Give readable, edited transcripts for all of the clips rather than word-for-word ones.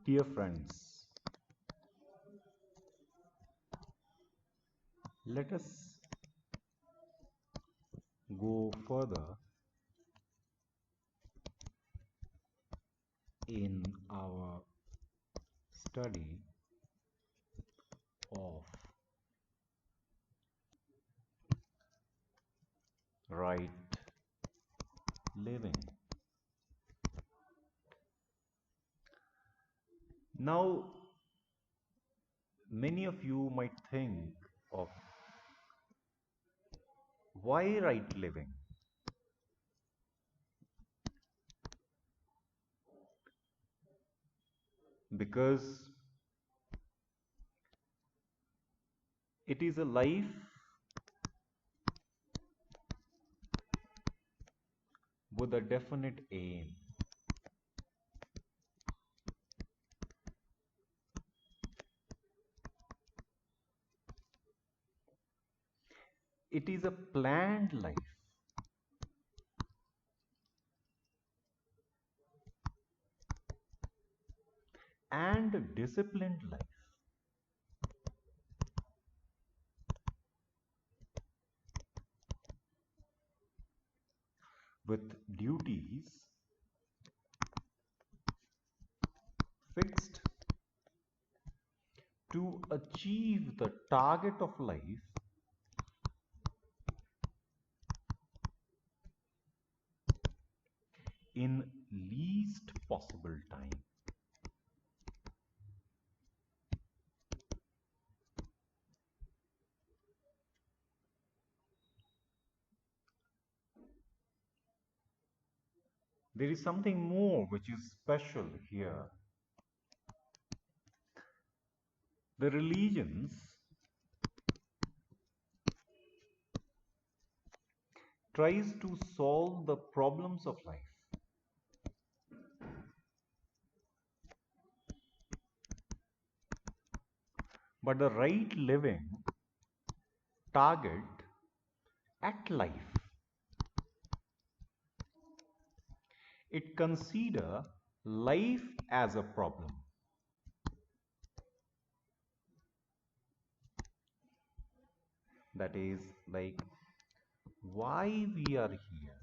Dear friends, let us go further in our study of right living. Now, many of you might think of why right living? Because it is a life with a definite aim. It is a planned life. And a disciplined life. With duties fixed to achieve the target of life in least possible time. There is something more which is special here. The religions tries to solve the problems of life. But the right living target at life. It consider life as a problem. That is like why we are here.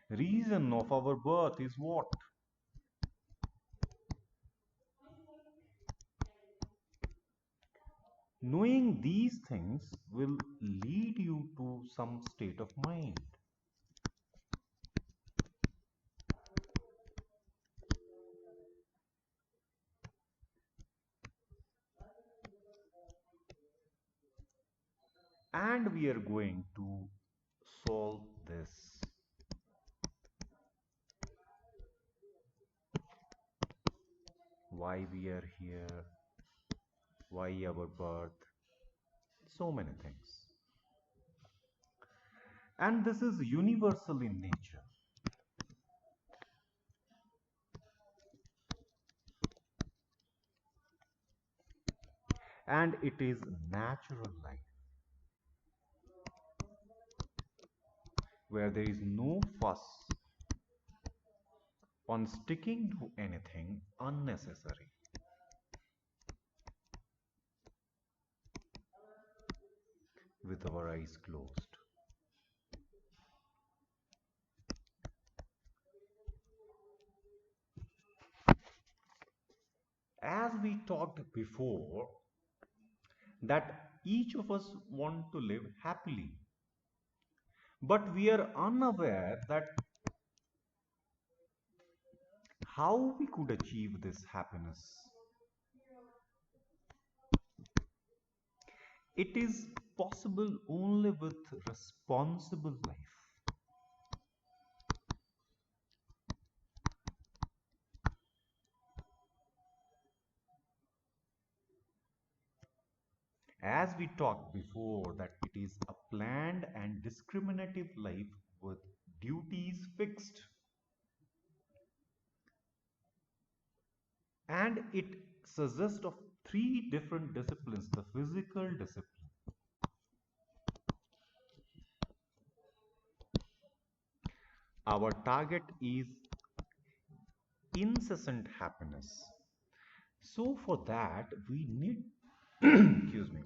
Reason of our birth is what? Knowing these things will lead you to some state of mind. And we are going to solve this. Why we are here, why our birth, so many things. And this is universal in nature. And it is natural life, where there is no fuss on sticking to anything unnecessary. With our eyes closed. As we talked before, that each of us want to live happily, but we are unaware that how we could achieve this happiness. It is possible only with responsible life. As we talked before, that it is a planned and discriminative life with duties fixed. And it consists of 3 different disciplines. The physical discipline, our target is incessant happiness. So for that we need excuse me,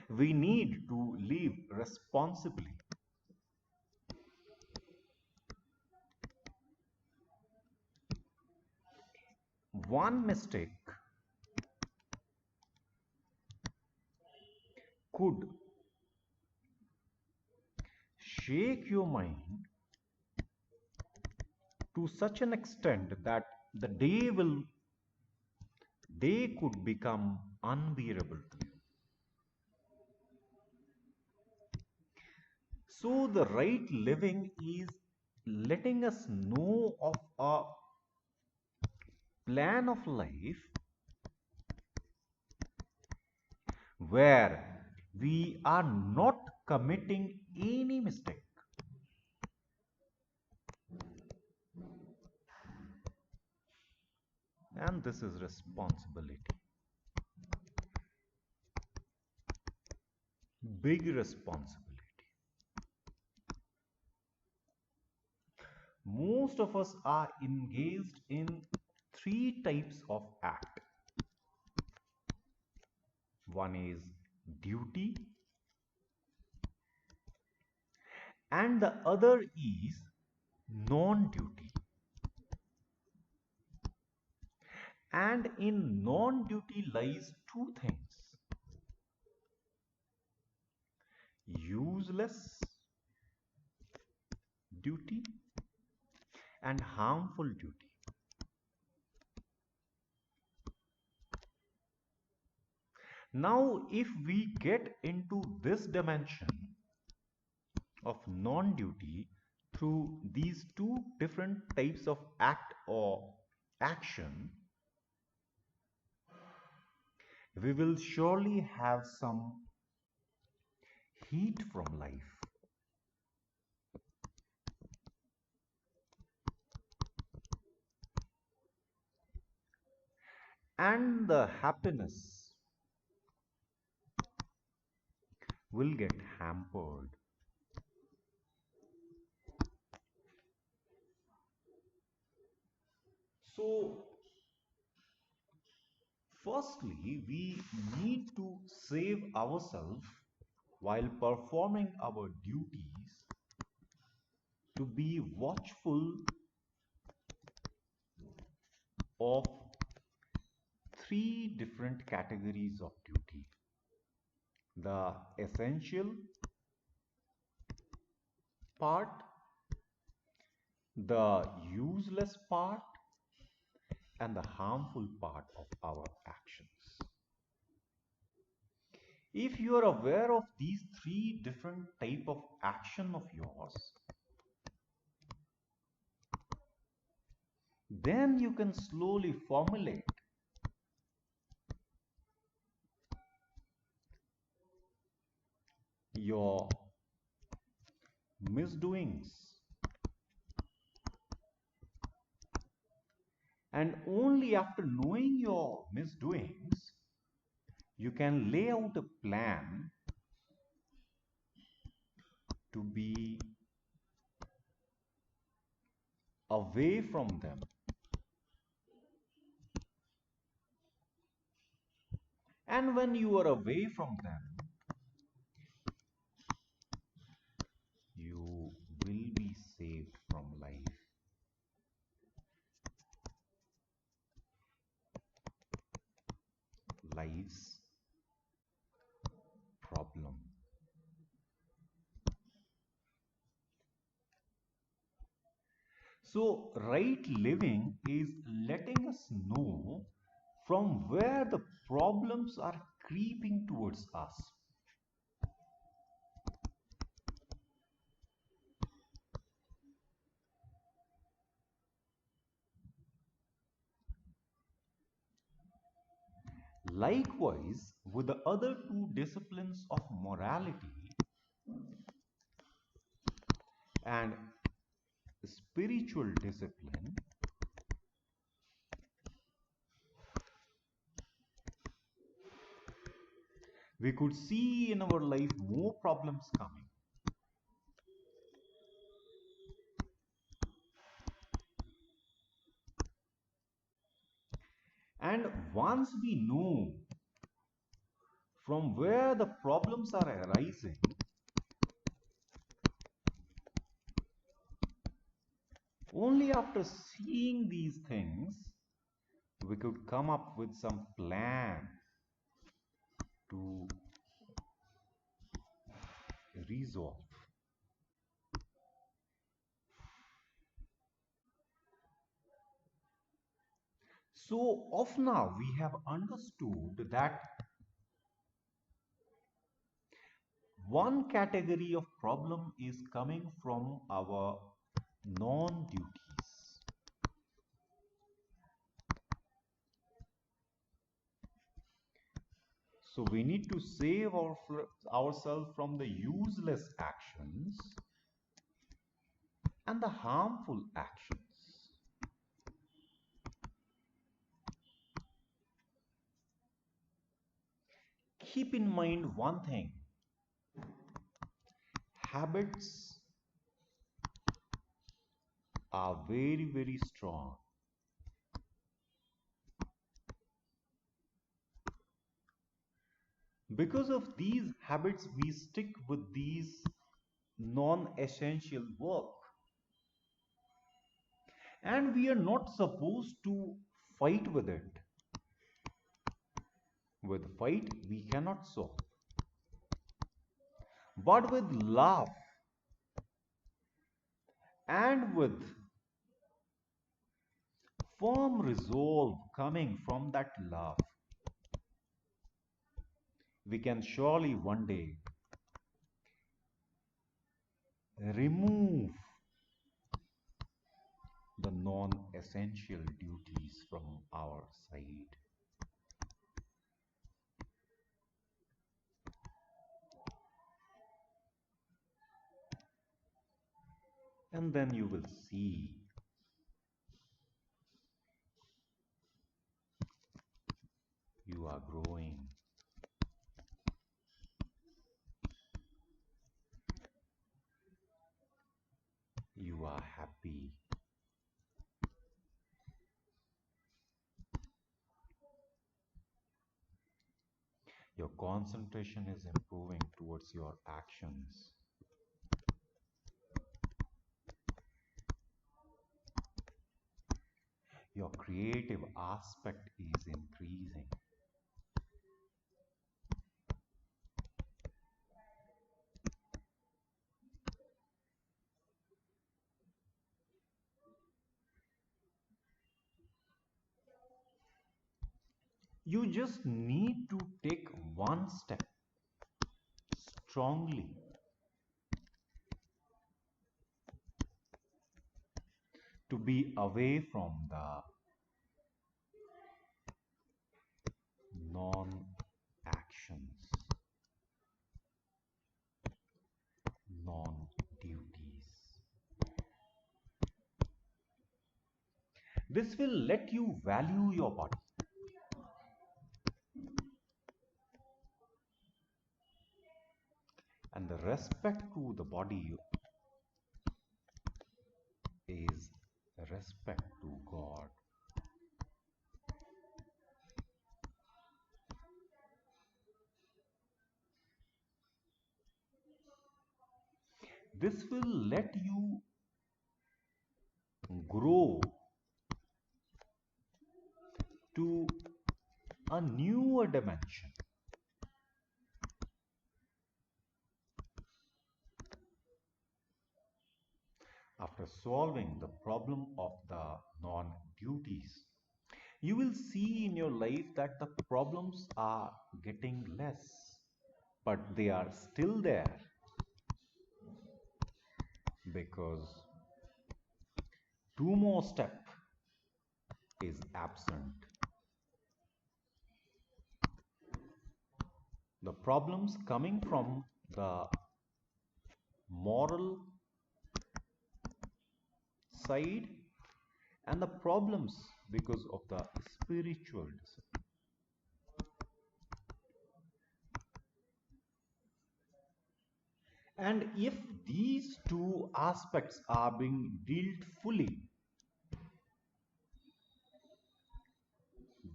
we need to live responsibly. One mistake could shake your mind to such an extent that the day could become unbearable to you. So the right living is letting us know of a plan of life where we are not committing any mistake. And this is responsibility. Big responsibility. Most of us are engaged in three types of act. One is duty, and the other is non-duty. And in non-duty lies two things: useless duty and harmful duty. Now, if we get into this dimension of non-duty through these two different types of act or action, we will surely have some heat from life. And the happiness will get hampered. So, firstly, we need to save ourselves while performing our duties to be watchful of three different categories of duty: the essential part, the useless part, and the harmful part of our actions. If you are aware of these three different type of action of yours, then you can slowly formulate your misdoings, and only after knowing your misdoings you can lay out a plan to be away from them. And when you are away from them, you will be saved from life. Life's problem. So, right living is letting us know from where the problems are creeping towards us. Likewise, with the other two disciplines of morality and spiritual discipline, we could see in our life more problems coming. And once we know from where the problems are arising, only after seeing these things we could come up with some plan to resolve. So of now we have understood that one category of problem is coming from our non-duties. So we need to save ourselves from the useless actions and the harmful actions. Keep in mind one thing: habits are very, very strong. Because of these habits, we stick with these non-essential work. And we are not supposed to fight with it. With fight, we cannot solve. But with love and with firm resolve coming from that love, we can surely one day remove the non-essential duties from our side. And then you will see you are growing. You are happy. Your concentration is improving towards your actions. Your creative aspect is increasing. You just need to take one step strongly to be away from the non-actions, non-duties. This will let you value your body. And the respect to the body is respect to God. This will let you grow to a newer dimension. After solving the problem of the non-duties, you will see in your life that the problems are getting less, but they are still there because two more steps is absent. The problems coming from the moral side and the problems because of the spiritual discipline. And if these two aspects are being dealt fully,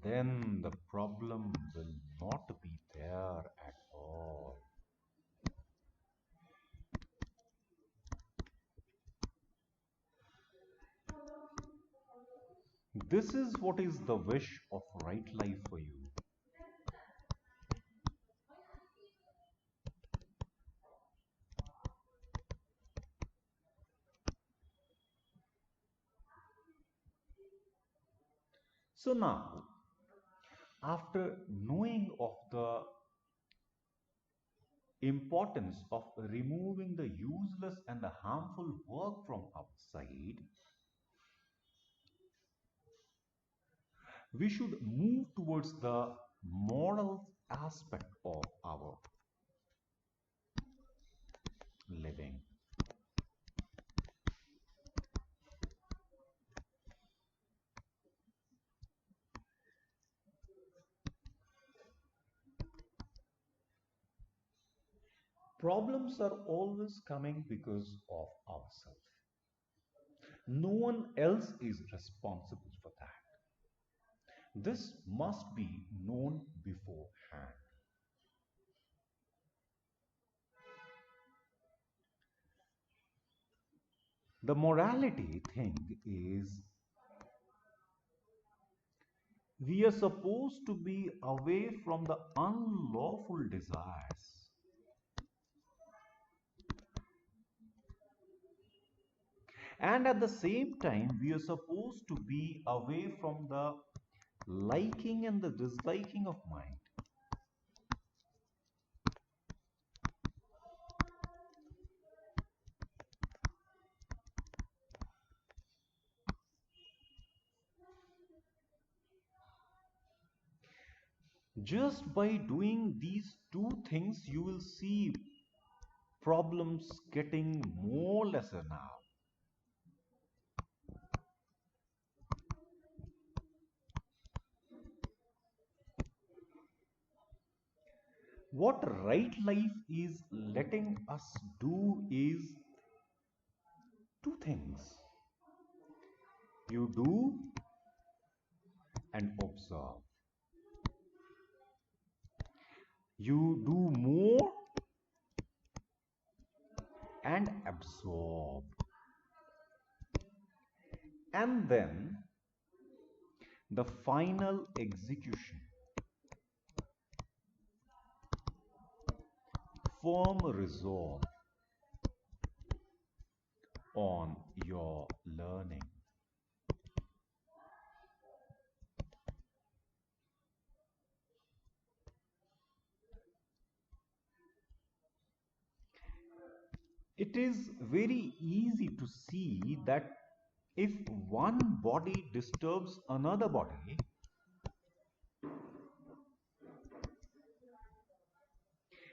then the problem will not be there at all. This is what is the wish of right life for you. So now, after knowing of the importance of removing the useless and the harmful work from outside, we should move towards the moral aspect of our living. Problems are always coming because of ourselves. No one else is responsible for that. This must be known beforehand. The morality thing is we are supposed to be away from the unlawful desires. And at the same time, we are supposed to be away from the liking and the disliking of mind. Just by doing these two things, you will see problems getting more lesser now. What right life is letting us do is two things. You do and observe. You do more and absorb. And then the final execution. Firm resolve on your learning. It is very easy to see that if one body disturbs another body,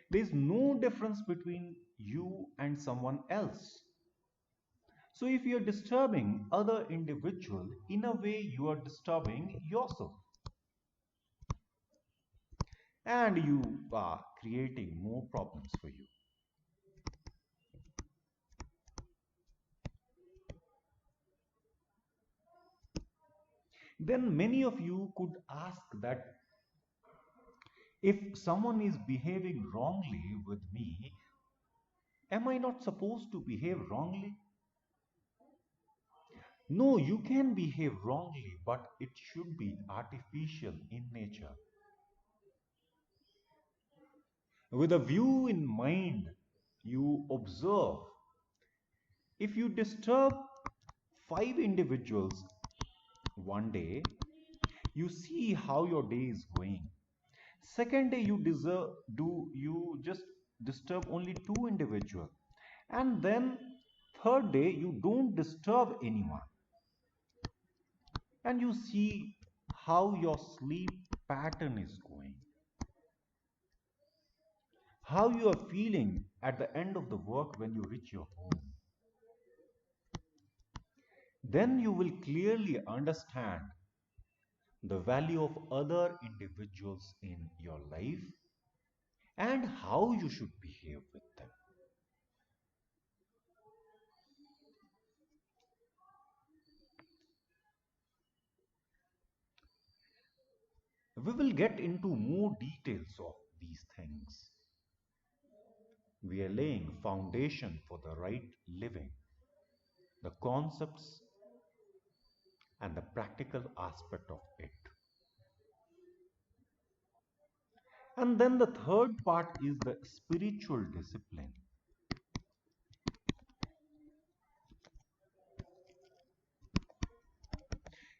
there is no difference between you and someone else. So if you are disturbing other individual, in a way you are disturbing yourself. And you are creating more problems for you. Then many of you could ask that if someone is behaving wrongly with me, am I not supposed to behave wrongly? No, you can behave wrongly, but it should be artificial in nature. With a view in mind, you observe. If you disturb 5 individuals one day, you see how your day is going. Second day you just disturb only 2 individuals, and then third day you don't disturb anyone, and you see how your sleep pattern is going, how you are feeling at the end of the work when you reach your home. Then you will clearly understand the value of other individuals in your life and how you should behave with them. We will get into more details of these things. We are laying foundation for the right living, the concepts and the practical aspect of it. And then the third part is the spiritual discipline.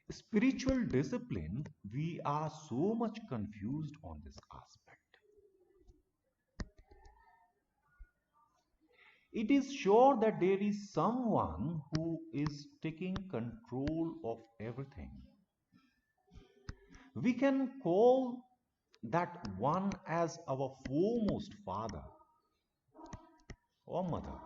Spiritual discipline, we are so much confused on this aspect. It is sure that there is someone who is taking control of everything. We can call that one as our foremost father or mother.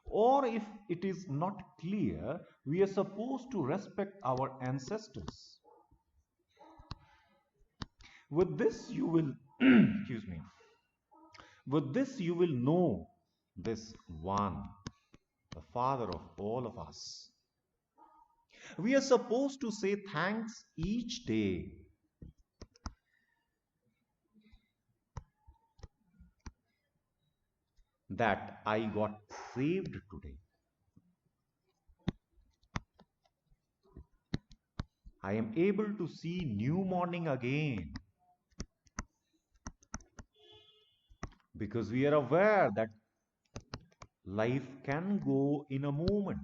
Or if it is not clear, we are supposed to respect our ancestors. With this you will, excuse me, with this you will know this one, the Father of all of us. We are supposed to say thanks each day. That I got saved today. I am able to see new morning again. Because we are aware that life can go in a moment.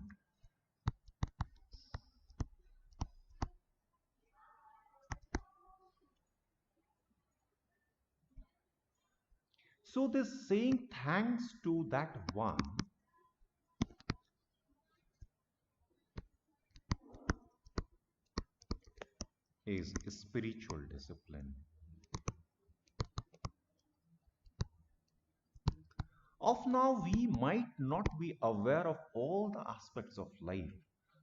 So this saying thanks to that one is spiritual discipline. Of now, we might not be aware of all the aspects of life.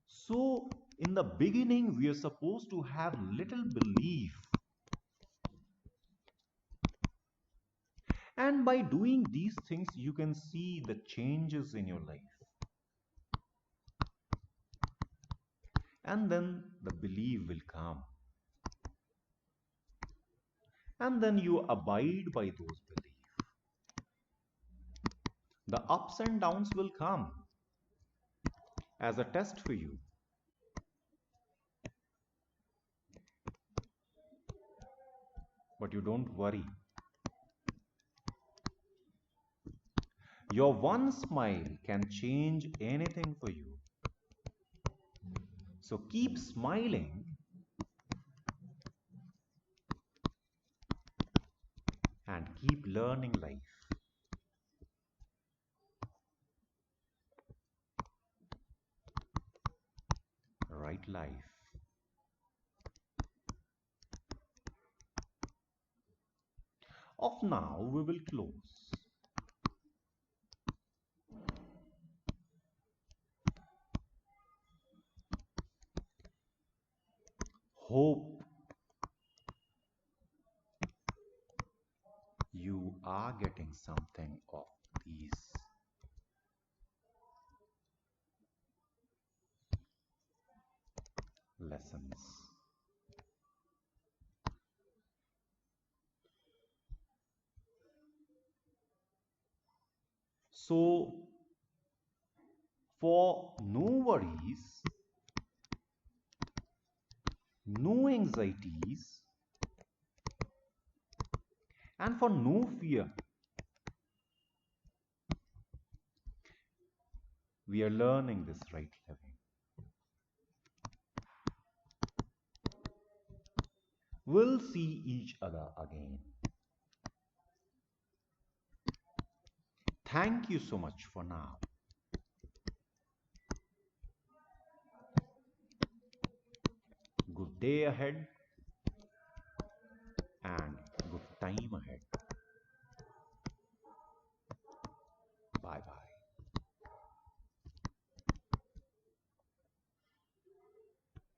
So in the beginning, we are supposed to have little belief. And by doing these things, you can see the changes in your life. And then the belief will come. And then you abide by those beliefs. The ups and downs will come as a test for you. But you don't worry. Your one smile can change anything for you. So keep smiling and keep learning life. Right life. Of now, we will close. Hope you are getting something of these lessons. So, for no worries, no anxieties, and for no fear, we are learning this right living. We'll see each other again. Thank you so much for now. Good day ahead and good time ahead.